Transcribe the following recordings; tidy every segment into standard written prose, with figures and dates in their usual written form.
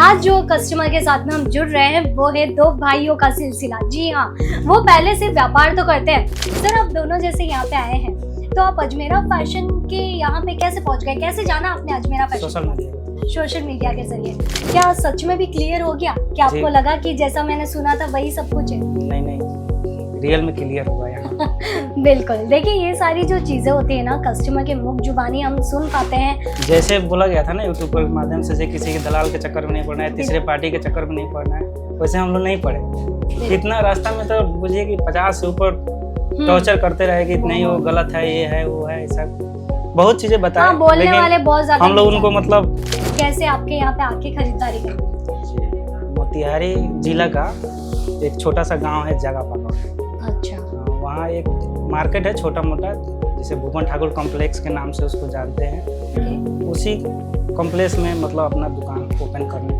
आज जो कस्टमर के साथ में हम जुड़ रहे हैं वो है दो भाइयों का सिलसिला। जी हाँ, वो पहले से व्यापार तो करते हैं। सर, आप दोनों जैसे यहाँ पे आए हैं तो आप अजमेरा फैशन के यहाँ पे कैसे पहुँच गए? कैसे जाना आपने अजमेरा फैशन? सोशल मीडिया के जरिए। क्या सच में भी क्लियर हो गया? क्या आपको लगा कि जैसा मैंने सुना था वही सब कुछ है? नहीं, रियल में क्लियर हुआ यहाँ। बिल्कुल। देखिए, ये सारी जो चीजें होती है ना, कस्टमर के मुख जुबानी हम सुन पाते हैं। जैसे बोला गया था ना यूट्यूब के माध्यम से किसी के दलाल के चक्कर में नहीं पड़ना है, तीसरे पार्टी के चक्कर में नहीं पड़ना है, वैसे हम लोग नहीं पड़े। कितना रास्ता में तो बुझिए कि 50 से ऊपर टॉर्चर करते रहे कि नहीं वो गलत है, ये है, वो है, ऐसा बहुत चीजें बताए। हाँ, बोलने वाले बहुत ज्यादा। हम लोग उनको मतलब कैसे आपके यहाँ पे आके खरीदारी करें? मोतिहारी जिला का एक छोटा सा गांव है जगापाका। अच्छा। वहाँ एक मार्केट है छोटा मोटा, जिसे भुवन ठाकुर कॉम्प्लेक्स के नाम से उसको जानते हैं। उसी कॉम्प्लेक्स में मतलब अपना दुकान ओपन करने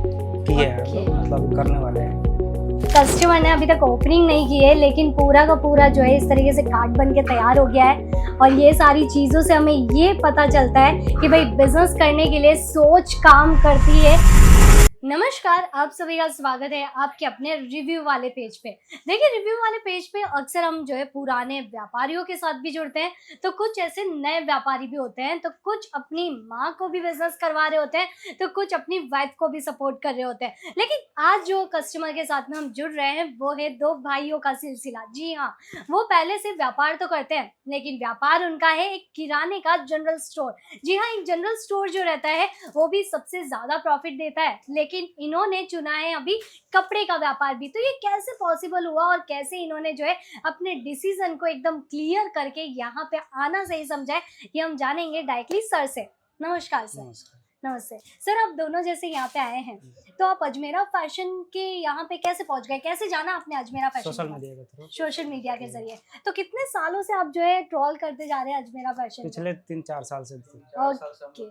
किए हैं, मतलब करने वाले हैं। कस्टमर ने अभी तक ओपनिंग नहीं की है, लेकिन पूरा का पूरा जो है इस तरीके से कार्ड बन के तैयार हो गया है। और ये सारी चीज़ों से हमें ये पता चलता है कि भाई बिजनेस करने के लिए सोच काम करती है। नमस्कार, आप सभी का स्वागत है आपके अपने रिव्यू वाले पेज पे। देखिए, रिव्यू वाले पेज पे अक्सर हम जो है पुराने व्यापारियों के साथ भी जुड़ते हैं, तो कुछ ऐसे नए व्यापारी भी होते हैं, तो कुछ अपनी माँ को भी बिजनेस करवा रहे होते हैं, तो कुछ अपनी वाइफ को भी सपोर्ट कर रहे होते हैं। लेकिन आज जो कस्टमर के साथ में हम जुड़ रहे हैं वो है दो भाइयों का सिलसिला। जी हाँ, वो पहले से व्यापार तो करते हैं, लेकिन व्यापार उनका है एक किराने का जनरल स्टोर। जी हाँ, एक जनरल स्टोर जो रहता है वो भी सबसे ज्यादा प्रॉफिट देता है, लेकिन इन्होंने चुना है अभी कपड़े का व्यापार भी। तो ये कैसे पॉसिबल हुआ और कैसे इन्होंने जो है अपने डिसीजन को एकदम क्लियर करके यहाँ पे आना सही समझा है, ये हम जानेंगे डायरेक्टली सर से। नमस्कार सर। नमस्ते सर, आप दोनों जैसे यहाँ पे आए हैं तो आप अजमेरा फैशन के यहाँ पे कैसे पहुँच गए? कैसे जाना आपने अजमेरा फैशन? सोशल मीडिया के जरिए। तो कितने सालों से आप जो है ट्रोल करते जा रहे हैं अजमेरा फैशन? पिछले 3-4 साल से। ओके,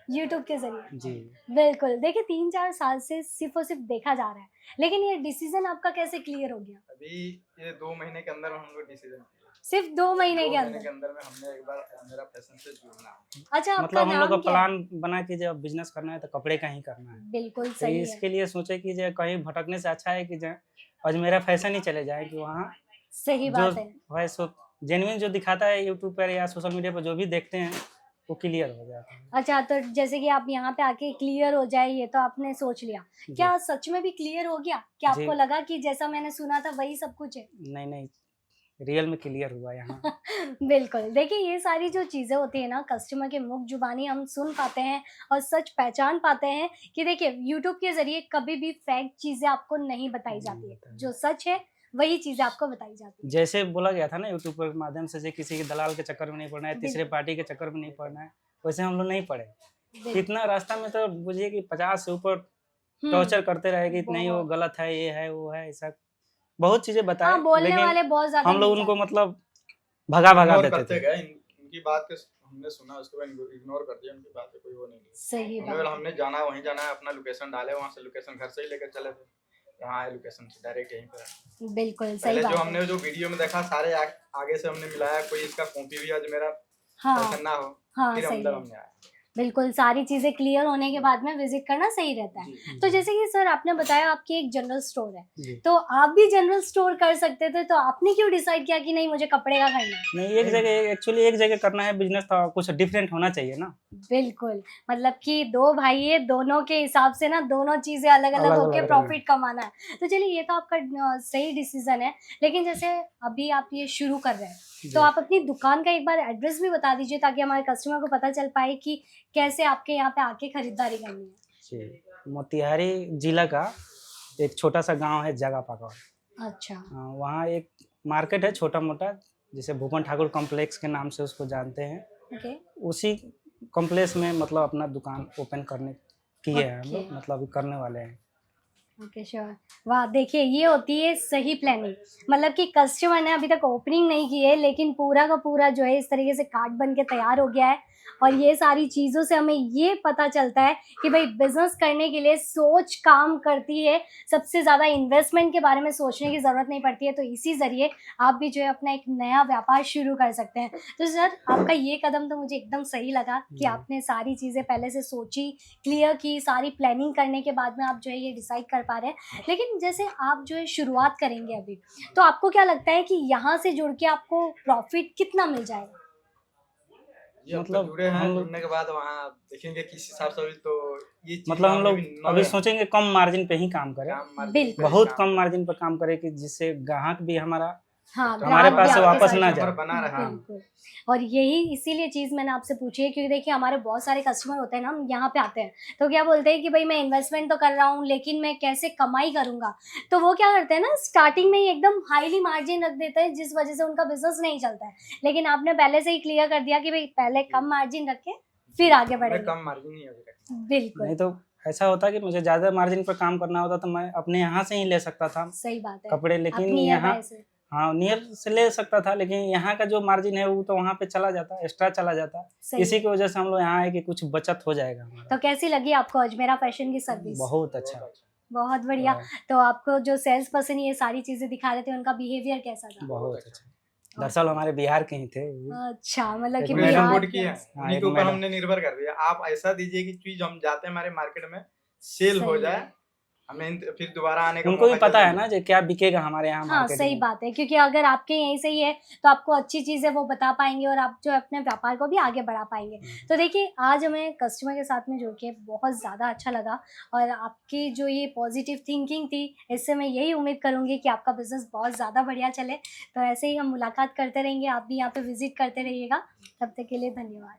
यूट्यूब के जरिए। जी बिल्कुल। देखिए, 3-4 साल से सिर्फ और सिर्फ देखा जा रहा है, लेकिन ये डिसीजन आपका कैसे क्लियर हो गया? अभी ये 2 महीने के अंदर हम लोग डिसीजन किया। सिर्फ 2 महीने के अंदर में हमने एक बार मेरा फैशन से जुड़ना है। अच्छा, आपका मतलब हम लोग का नाम क्या है? प्लान बना कि जब बिजनेस करना है तो कपड़े का ही करना है। बिल्कुल तो सही है। इसके लिए सोचे कि जो कहीं भटकने से अच्छा है कि जो अजमेरा फैशन ही चले जाए, कि वहाँ सही जो बात है। है सो जेन्युइन जो दिखाता है यूट्यूब पर या सोशल मीडिया पर, जो भी देखते हैं वो क्लियर हो जाता है। अच्छा, तो जैसे कि आप यहाँ पे आके क्लियर हो जाए, ये तो आपने सोच लिया। क्या सच में भी क्लियर हो गया? क्या आपको लगा कि जैसा मैंने सुना था वही सब कुछ है? नहीं, रियल में क्लियर हुआ यहाँ। बिल्कुल। देखिए, ये सारी जो चीज़ें होती है ना, कस्टमर के मुख जुबानी हम सुन पाते हैं और सच पहचान पाते हैं कि देखिए, यूट्यूब के जरिए कभी भी फेक चीज़ें आपको नहीं बताई जाती है। जो सच है वही चीज़ें आपको बताई जाती है। जैसे बोला गया था ना यूट्यूब के माध्यम से किसी के दलाल के चक्कर में नहीं पड़ना है, तीसरे पार्टी के चक्कर में नहीं पड़ना है, वैसे हम लोग नहीं पड़े। कितना रास्ता में तो बुझिए कि 50 से ऊपर टॉर्चर करते रहे कि नहीं वो गलत है, ये है, वो है, ऐसा बहुत चीजें बताए। हाँ, बोलने वाले बहुत ज्यादा। हम लोग उनको मतलब भगा देते थे। इनकी बात के हमने सुना, उसके बाद इग्नोर कर दिया, उनकी बात पे कोई वो नहीं। सही बात। हमने जाना वहीं जाना है, अपना लोकेशन डाले, वहाँ से लोकेशन घर से ही लेकर चले थे, यहाँ है लोकेशन से डायरेक्ट यहीं पे। बिल्कुल सही बात। जो हमने जो वीडियो में देखा सारे आगे से हमने मिलाया, कोई इसका कॉपी भी आज मेरा ना हो। हाँ, फिर सही हमने आया। बिल्कुल, सारी चीज़ें क्लियर होने के बाद में विजिट करना सही रहता है। तो जैसे कि सर आपने बताया आपकी एक जनरल स्टोर है, तो आप भी जनरल स्टोर कर सकते थे, तो आपने क्यों डिसाइड किया कि नहीं मुझे कपड़े का करना है? नहीं, एक जगह एक्चुअली एक जगह करना है बिजनेस, तो कुछ डिफरेंट होना चाहिए ना। बिल्कुल, मतलब कि दो भाई है, दोनों के हिसाब से ना दोनों चीज़ें अलग-अलग होके प्रॉफिट कमाना है। तो चलिए, ये तो आपका सही डिसीजन है, लेकिन जैसे अभी आप ये शुरू कर रहे हैं, तो आप अपनी दुकान का एक बार एड्रेस भी बता दीजिए ताकि हमारे कस्टमर को पता चल पाए कि कैसे आपके यहाँ पे आके खरीदारी करनी है। जी, मोतिहारी जिला का एक छोटा सा गांव है जगापाका। अच्छा। वहाँ एक मार्केट है छोटा मोटा, जिसे भुवन ठाकुर कॉम्प्लेक्स के नाम से उसको जानते हैं। उसी कॉम्प्लेक्स में मतलब अपना दुकान ओपन करने किए हैं हम लोग, मतलब करने वाले हैं। Okay sure. वाह, देखिए ये होती है सही प्लानिंग। मतलब कि कस्टमर ने अभी तक ओपनिंग नहीं की है, लेकिन पूरा का पूरा जो है इस तरीके से कार्ड बन के तैयार हो गया है। और ये सारी चीज़ों से हमें ये पता चलता है कि भाई बिजनेस करने के लिए सोच काम करती है, सबसे ज़्यादा इन्वेस्टमेंट के बारे में सोचने की ज़रूरत नहीं पड़ती है। तो इसी ज़रिए आप भी जो है अपना एक नया व्यापार शुरू कर सकते हैं। तो सर, आपका ये कदम तो मुझे एकदम सही लगा कि आपने सारी चीज़ें पहले से सोची, क्लियर की, सारी प्लानिंग करने के बाद में आप जो है ये डिसाइड कर पा रहे हैं। लेकिन जैसे आप जो है शुरुआत करेंगे अभी, तो आपको क्या लगता है कि यहाँ से जुड़ के आपको प्रॉफिट कितना मिल जाएगा? ये मतलब मतलब जुड़े हैं, हम लोग जुड़ने के बाद वहाँ देखेंगे किस हिसाब से। अभी तो ये चीज मतलब हम हमें लोग भी अभी knowledge- सोचेंगे कम मार्जिन पे ही काम करें, काम मार्जिन बिल्कुल। पे बहुत काम कम करें। मार्जिन पर काम करें कि जिससे ग्राहक भी हमारा हाँ, तो हमारे ग्राहक पास भी से आपके वापस साथ ना जुड़े। जाए। कस्टमर बना रहा। बिल्कुल। और यही इसीलिए चीज़ मैंने आपसे पूछी है, क्योंकि देखिए हमारे बहुत सारे कस्टमर होते हैं ना, हम यहाँ पे आते हैं तो क्या बोलते हैं कि भाई मैं इन्वेस्टमेंट तो कर रहा हूँ, लेकिन मैं कैसे कमाई करूँगा। तो वो क्या करते हैं ना, स्टार्टिंग में ही एकदम हाईली मार्जिन रख देते हैं, जिस वजह से उनका बिजनेस नहीं चलता है। लेकिन आपने पहले से ही क्लियर कर दिया कि भाई पहले कम मार्जिन रख के फिर आगे मैं बढ़ेंगे। कम मार्जिन ही अभी रखता हूँ। बिल्कुल नहीं तो ऐसा होता कि मुझे ज़्यादा मार्जिन पर काम करना होता तो मैं अपने यहाँ से ही ले सकता था सही बात है। कपड़े, आप लेकिन नियर यहाँ बाय से। हाँ नियर से ले सकता था, लेकिन यहाँ का जो मार्जिन है वो तो वहाँ पे चला जाता, एक्स्ट्रा चला जाता। सही इसी है। की वजह से हम लोग यहाँ आए कि कुछ बचत हो जाएगा हमारा। तो कैसी लगी आपको अजमेरा फैशन की सर्विस? बहुत अच्छा। बहुत अच्छा। बहुत बढ़िया। तो आपको जो सेल्स पर्सन ये सारी चीजें दिखा रहे थे, उनका बिहेवियर कैसा था? बहुत अच्छा। दरअसल हमारे बिहार के ही थे। अच्छा, मतलब एक कि पूरे मैडम बिहार इम्पोर्ट के की है, हैं। उन्हीं एक के ऊपर मैडम। हमने निर्भर कर दिया। आप ऐसा दीजिए कि चीज हम जाते हैं हमारे मार्केट में सेल हो सही जाए, है। हमें फिर दोबारा आने का उनको भी मौका पता है जल्दी ना जो क्या बिकेगा हमारे यहाँ हाँ, मार्केट सही में। बात है, क्योंकि अगर आपके यहीं से ही है तो आपको अच्छी चीज़ें वो बता पाएंगे और आप जो है अपने व्यापार को भी आगे बढ़ा पाएंगे। तो देखिए, आज हमें कस्टमर के साथ में जुड़ के बहुत ज़्यादा अच्छा लगा। और आपकी जो ये पॉजिटिव थिंकिंग थी, इससे मैं यही उम्मीद करूँगी कि आपका बिज़नेस बहुत ज़्यादा बढ़िया चले। तो ऐसे ही हम मुलाकात करते रहेंगे, आप भी यहाँ पे विजिट करते रहिएगा। तब तक के लिए धन्यवाद।